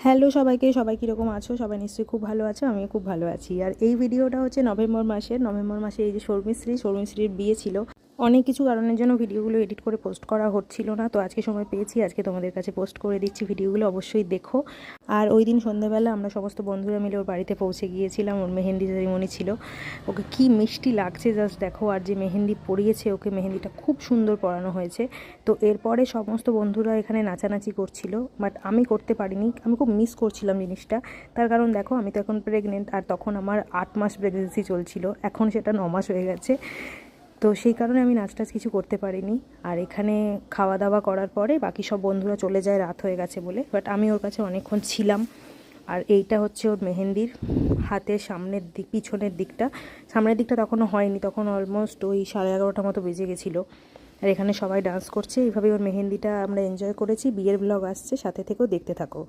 Hello সবাইকে, সবাই কীরকম আছো? সবাই নিশ্চয়ই খুব ভালো আছো, আমিও খুব ভালো আছি। আর এই ভিডিওটা হচ্ছে নভেম্বর মাসে এই যে শর্মিশ্রীর বিয়ে ছিল। অনেক কিছু কারণের জন্য ভিডিওগুলো এডিট করে পোস্ট করা হচ্ছিল না, তো আজকে সময় পেয়েছি, আজকে তোমাদের কাছে পোস্ট করে দিচ্ছি। ভিডিওগুলো অবশ্যই দেখো। আর ওই দিন সন্ধ্যাবেলা আমরা সমস্ত বন্ধুরা মিলে ওর বাড়িতে পৌঁছে গিয়েছিলাম। ওর মেহেন্দি সেরিমনি ছিল। ওকে কি মিষ্টি লাগছে জাস্ট দেখো। আর যে মেহেন্দি পরিয়েছে ওকে, মেহেন্দিটা খুব সুন্দর পরানো হয়েছে। তো এরপরে সমস্ত বন্ধুরা এখানে নাচানাচি করছিল, বাট আমি করতে পারিনি। আমি খুব মিস করছিলাম জিনিসটা। তার কারণ দেখো, আমি তো এখন প্রেগনেন্ট, আর তখন আমার 8 মাস প্রেগনেন্সি চলছিল, এখন সেটা 9 মাস হয়ে গেছে। তো সেই কারণে আমি নাচ টাচ কিছু করতে পারিনি। আর এখানে খাওয়া দাওয়া করার পরে বাকি সব বন্ধুরা চলে যায় রাত হয়ে গেছে বলে, বাট আমি ওর কাছে অনেকক্ষণ ছিলাম। আর এইটা হচ্ছে ওর মেহেন্দির হাতের সামনের দিক, পিছনের দিকটা। সামনের দিকটা তখনও হয়নি, তখন অলমোস্ট ওই 11:30 মতো বেজে গেছিলো। আর এখানে সবাই ডান্স করছে। এইভাবে ওর মেহেন্দিটা আমরা এনজয় করেছি। বিয়ের ব্লগ আসছে, সাথে থেকেও দেখতে থাকো।